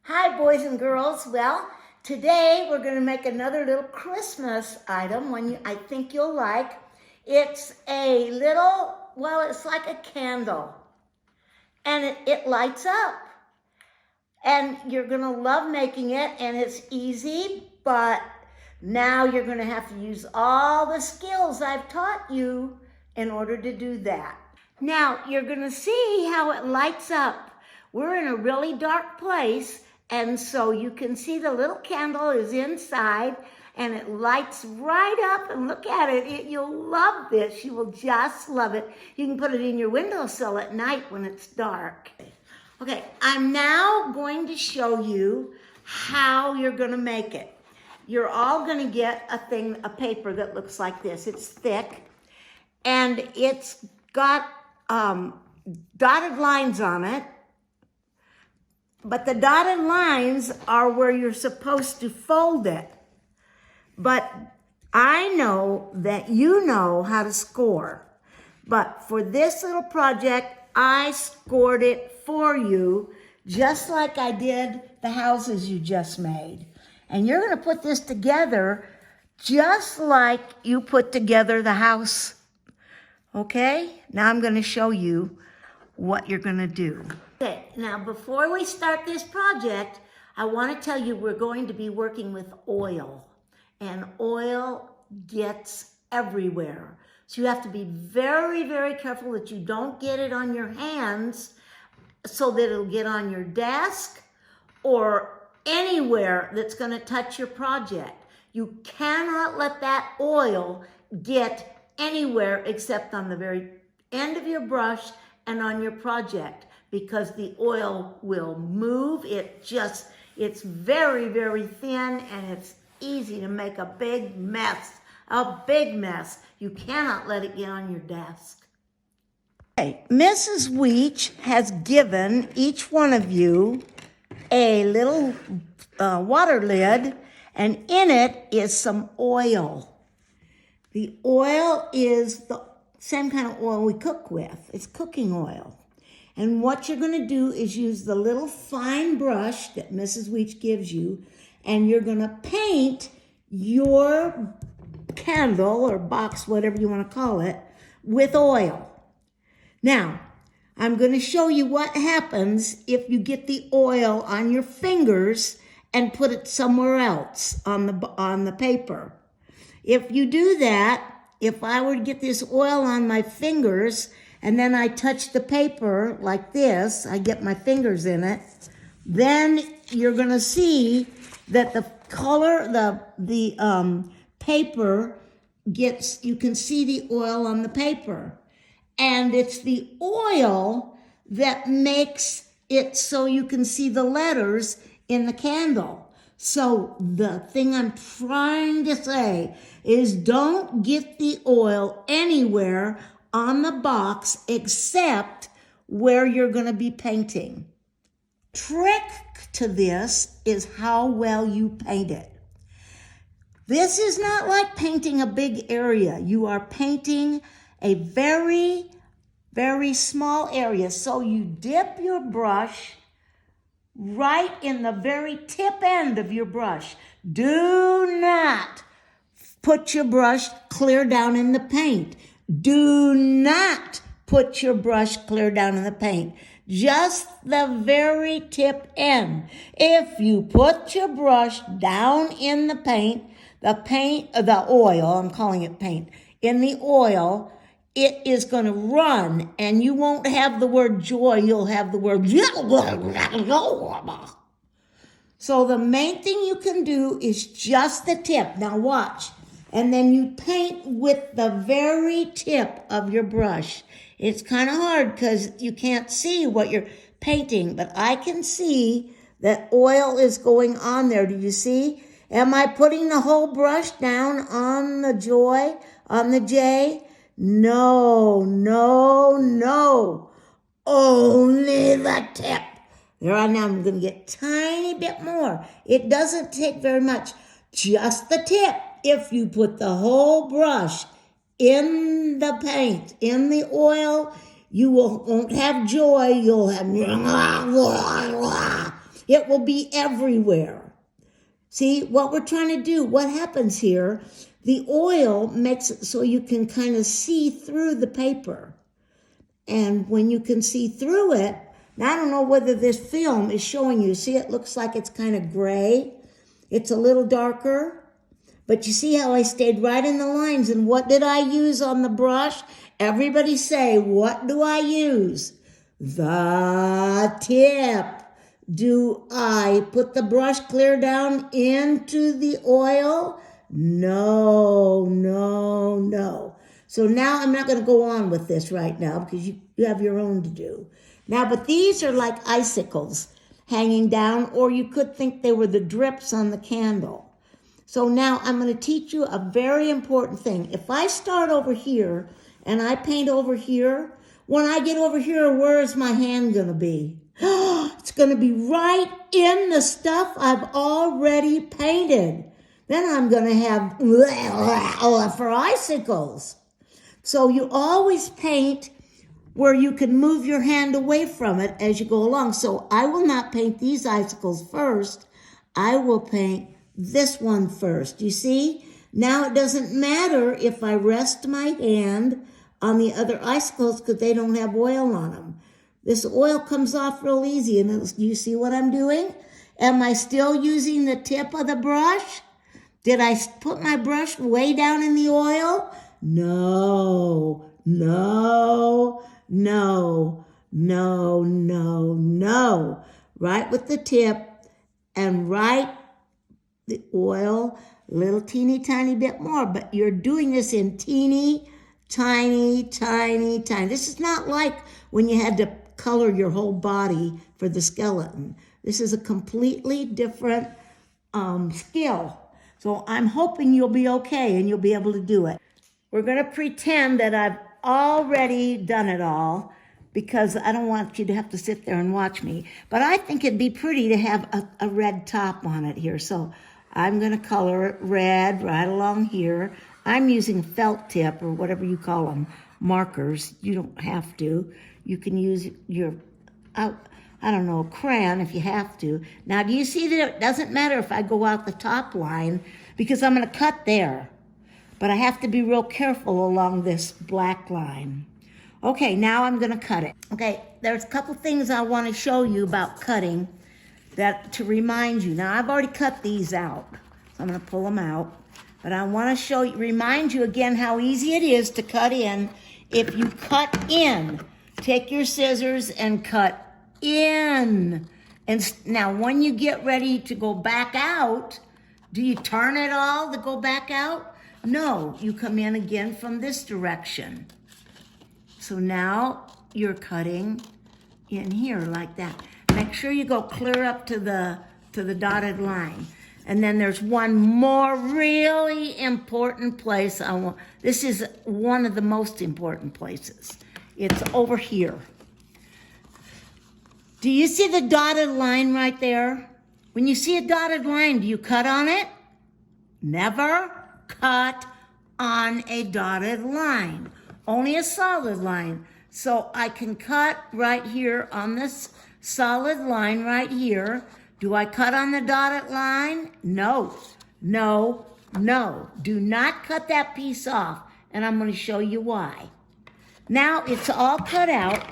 Hi, boys and girls. Well, today we're going to make another little Christmas item, one I think you'll like. It's a little, it's like a candle, and it lights up. And you're going to love making it, and it's easy, but now you're going to have to use all the skills I've taught you in order to do that. Now, you're going to see how it lights up. We're in a really dark place, and so you can see the little candle is inside, and it lights right up, and look at it. You'll love this. You will just love it. You can put it in your windowsill at night when it's dark. Okay, I'm now going to show you how you're going to make it. You're all going to get a paper that looks like this. It's thick, and it's got dotted lines on it. But the dotted lines are where you're supposed to fold it. But I know that you know how to score. But for this little project, I scored it for you, just like I did the houses you just made. And you're going to put this together just like you put together the house. Okay? Now I'm going to show you what you're going to do. Okay, now before we start this project, I want to tell you we're going to be working with oil. And oil gets everywhere. So you have to be very, very careful that you don't get it on your hands so that it'll get on your desk or anywhere that's going to touch your project. You cannot let that oil get anywhere except on the very end of your brush and on your project, because the oil will move. It's very, very thin, and it's easy to make a big mess. You cannot let it get on your desk. Okay, Mrs. Weech has given each one of you a little water lid, and in it is some oil. The oil is the same kind of oil we cook with. It's cooking oil. And what you're going to do is use the little fine brush that Mrs. Weech gives you, and you're going to paint your candle or box, whatever you want to call it, with oil. Now, I'm going to show you what happens if you get the oil on your fingers and put it somewhere else on the paper. If you do that, if I were to get this oil on my fingers and then I touch the paper like this, I get my fingers in it, then you're going to see that the color, the paper gets, you can see the oil on the paper. And it's the oil that makes it so you can see the letters in the candle. So the thing I'm trying to say is don't get the oil anywhere on the box except where you're going to be painting. Trick to this is how well you paint it. This is not like painting a big area. You are painting a very, very small area. So you dip your brush right in the very tip end of your brush. Do not put your brush clear down in the paint. Do not put your brush clear down in the paint. Just the very tip end. If you put your brush down in the paint, the oil, I'm calling it paint, in the oil, it is going to run, and you won't have the word joy, you'll have the word. So the main thing you can do is just the tip. Now watch. And then you paint with the very tip of your brush. It's kind of hard because you can't see what you're painting, but I can see that oil is going on there. Do you see? Am I putting the whole brush down on the joy, on the J? No, no, no. Only the tip. There I now I'm going to get a tiny bit more. It doesn't take very much. Just the tip. If you put the whole brush in the paint, in the oil, you won't have joy. You'll have It will be everywhere. See, what we're trying to do, what happens here, the oil makes it so you can kind of see through the paper. And when you can see through it, now I don't know whether this film is showing you. See, it looks like it's kind of gray. It's a little darker. But you see how I stayed right in the lines. And what did I use on the brush? Everybody say, what do I use? The tip. Do I put the brush clear down into the oil? No, no, no. So now I'm not going to go on with this right now because you have your own to do. Now, but these are like icicles hanging down, or you could think they were the drips on the candle. So now I'm going to teach you a very important thing. If I start over here and I paint over here, when I get over here, where is my hand going to be? It's going to be right in the stuff I've already painted. Then I'm going to have for icicles. So you always paint where you can move your hand away from it as you go along. So I will not paint these icicles first. I will paint this one first. You see? Now it doesn't matter if I rest my hand on the other icicles because they don't have oil on them. This oil comes off real easy. And you see what I'm doing? Am I still using the tip of the brush? Did I put my brush way down in the oil? No, no, no, no, no, no. Right with the tip and right the oil, a little teeny tiny bit more, but you're doing this in teeny, tiny, tiny, tiny. This is not like when you had to color your whole body for the skeleton. This is a completely different skill. So I'm hoping you'll be okay and you'll be able to do it. We're going to pretend that I've already done it all because I don't want you to have to sit there and watch me. But I think it'd be pretty to have a red top on it here. So I'm going to color it red right along here. I'm using felt tip or whatever you call them, markers. You don't have to. You can use your, I don't know, a crayon if you have to. Now, do you see that it doesn't matter if I go out the top line because I'm going to cut there. But I have to be real careful along this black line. Okay, now I'm going to cut it. Okay, there's a couple things I want to show you about cutting that to remind you. Now, I've already cut these out. So I'm going to pull them out. But I want to show you, remind you again how easy it is to cut in if you cut in. Take your scissors and cut in. And now, when you get ready to go back out, do you turn it all to go back out? No, you come in again from this direction. So now you're cutting in here like that. Make sure you go clear up to the dotted line. And then there's one more really important place I want. This is one of the most important places. It's over here. Do you see the dotted line right there? When you see a dotted line, do you cut on it? Never cut on a dotted line, only a solid line. So I can cut right here on this solid line right here. Do I cut on the dotted line? No, no, no. Do not cut that piece off, and I'm going to show you why. Now it's all cut out.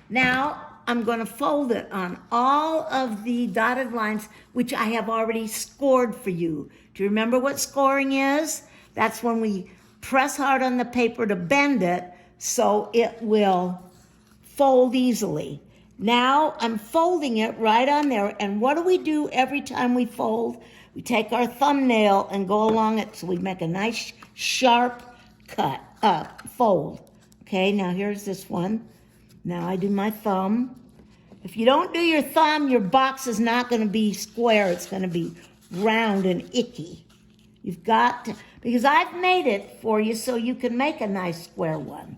Now I'm going to fold it on all of the dotted lines, which I have already scored for you. Do you remember what scoring is? That's when we press hard on the paper to bend it so it will fold easily. Now I'm folding it right on there. And what do we do every time we fold? We take our thumbnail and go along it so we make a nice sharp cut, fold. Okay, now here's this one. Now I do my thumb. If you don't do your thumb, your box is not going to be square. It's going to be round and icky. You've got to, because I've made it for you so you can make a nice square one.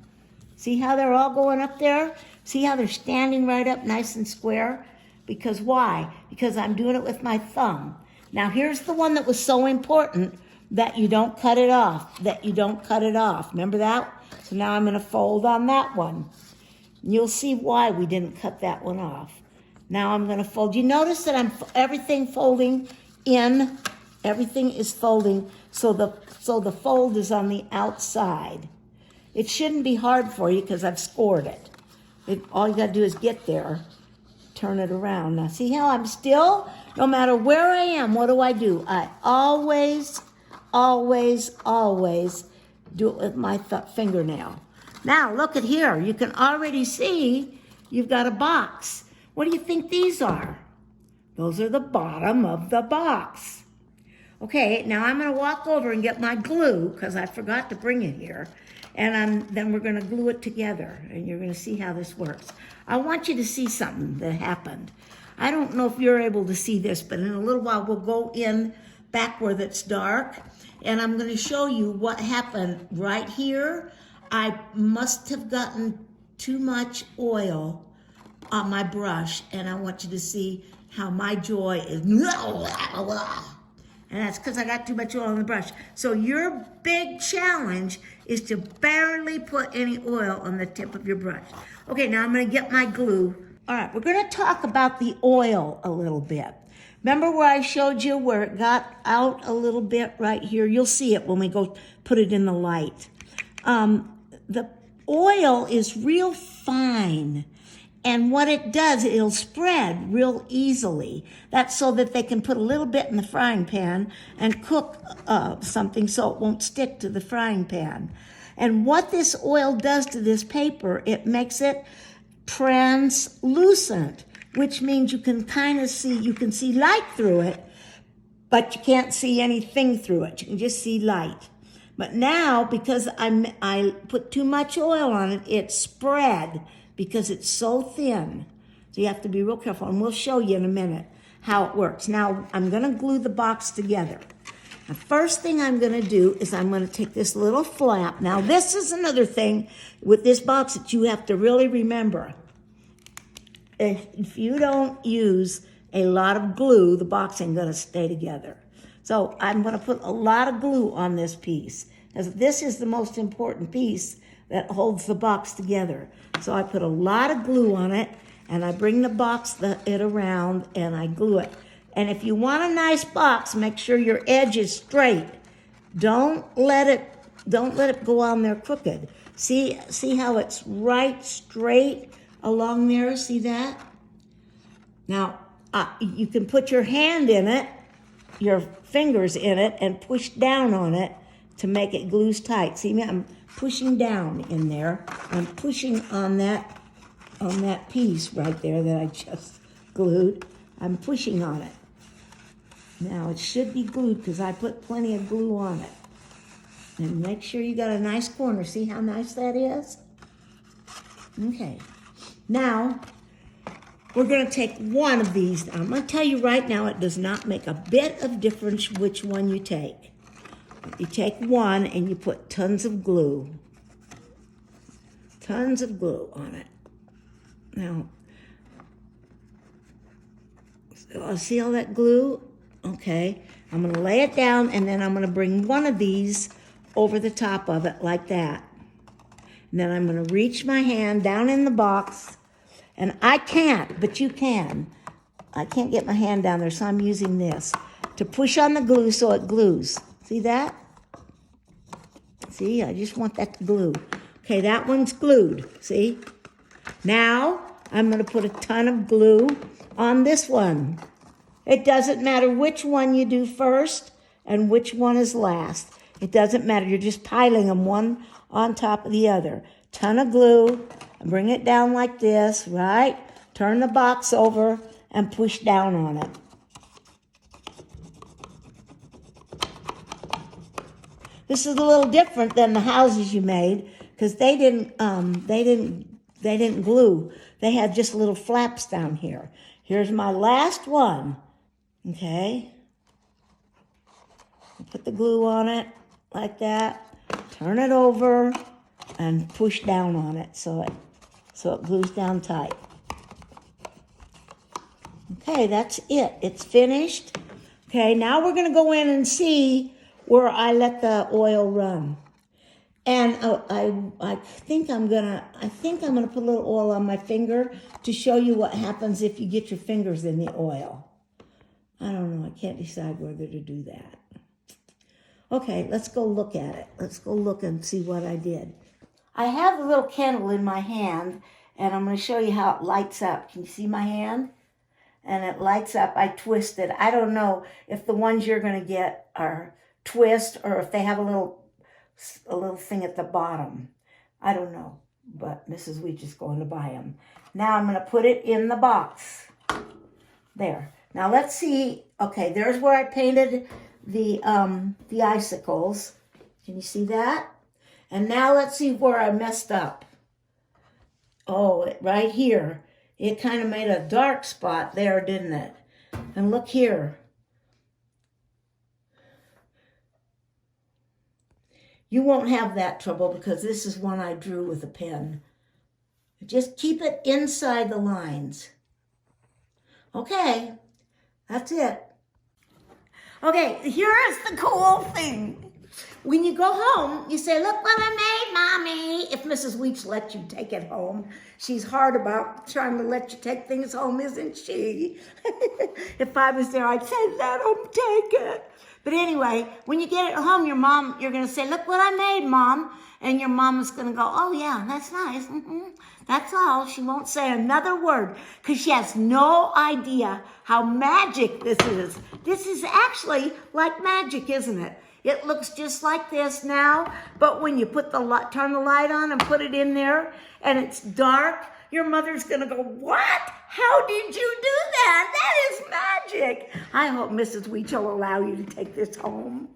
See how they're all going up there? See how they're standing right up nice and square? Because why? Because I'm doing it with my thumb. Now here's the one that was so important that you don't cut it off, Remember that? So now I'm going to fold on that one. And you'll see why we didn't cut that one off. Now I'm going to fold. You notice that everything folding in. Everything is folding, so the fold is on the outside. It shouldn't be hard for you because I've scored it. All you got to do is get there, turn it around. Now see how I'm still, no matter where I am, what do? I always, always, always do it with my fingernail. Now look at here. You can already see you've got a box. What do you think these are? Those are the bottom of the box. Okay, now I'm going to walk over and get my glue because I forgot to bring it here. And then we're going to glue it together, and you're going to see how this works. I want you to see something that happened. I don't know if you're able to see this, but in a little while we'll go in back where it's dark, and I'm going to show you what happened right here. I must have gotten too much oil on my brush, and I want you to see how my joy is. And that's because I got too much oil on the brush. So your big challenge is to barely put any oil on the tip of your brush. Okay, now I'm going to get my glue. All right, we're going to talk about the oil a little bit. Remember where I showed you where it got out a little bit right here? You'll see it when we go put it in the light. The oil is real fine. And what it does, it'll spread real easily. That's so that they can put a little bit in the frying pan and cook something so it won't stick to the frying pan. And what this oil does to this paper, it makes it translucent, which means you can kind of see, you can see light through it, but you can't see anything through it. You can just see light. But now, because I put too much oil on it, it spread because it's so thin. So you have to be real careful, and we'll show you in a minute how it works. Now, I'm going to glue the box together. The first thing I'm going to do is I'm going to take this little flap. Now, this is another thing with this box that you have to really remember. If you don't use a lot of glue, the box ain't going to stay together. So I'm going to put a lot of glue on this piece, because this is the most important piece that holds the box together. So I put a lot of glue on it, and I bring the box it around, and I glue it. And if you want a nice box, make sure your edge is straight. Don't let it go on there crooked. See how it's right straight along there? See that? Now, you can put your hand in it, your fingers in it, and push down on it to make it glue tight. See me? I'm pushing down in there. I'm pushing on that piece right there that I just glued. I'm pushing on it. Now it should be glued because I put plenty of glue on it. And make sure you got a nice corner. See how nice that is? Okay. Now, we're going to take one of these. I'm going to tell you right now, it does not make a bit of difference which one you take. You take one and you put tons of glue. Tons of glue on it. Now, see all that glue? Okay. I'm going to lay it down, and then I'm going to bring one of these over the top of it like that. And then I'm going to reach my hand down in the box. And I can't, but you can. I can't get my hand down there, so I'm using this to push on the glue so it glues. See that? See, I just want that to glue. Okay, that one's glued, see? Now, I'm going to put a ton of glue on this one. It doesn't matter which one you do first and which one is last. It doesn't matter. You're just piling them one on top of the other. Ton of glue. Bring it down like this, right? Turn the box over and push down on it. This is a little different than the houses you made because they didn't glue. They had just little flaps down here. Here's my last one. Okay. Put the glue on it like that. Turn it over and push down on it so it glues down tight. Okay, that's it. It's finished. Okay, now we're going to go in and see where I let the oil run. And I think I'm gonna put a little oil on my finger to show you what happens if you get your fingers in the oil. I don't know, I can't decide whether to do that. Okay, let's go look at it. Let's go look and see what I did. I have a little candle in my hand, and I'm gonna show you how it lights up. Can you see my hand? And it lights up. I twist it. I don't know if the ones you're gonna get are twist or if they have a little thing at the bottom. I don't know, but Mrs. Weech is going to buy them. Now I'm going to put it in the box. There. Now let's see. Okay, there's where I painted the icicles. Can you see that? And now let's see where I messed up. Oh, right here. It kind of made a dark spot there, didn't it? And look here. You won't have that trouble because this is one I drew with a pen. Just keep it inside the lines. Okay, that's it. Okay, here is the cool thing. When you go home, you say, look what I made, Mommy. If Mrs. Weech lets you take it home. She's hard about trying to let you take things home, isn't she? If I was there, I'd say, let them take it. But anyway, when you get it home, you're going to say, look what I made, Mom. And your mom is going to go, oh, yeah, that's nice. That's all. She won't say another word because she has no idea how magic this is. This is actually like magic, isn't it? It looks just like this now, but when you turn the light on and put it in there and it's dark, your mother's going to go, what? How did you do that? That is magic. I hope Mrs. Weech will allow you to take this home.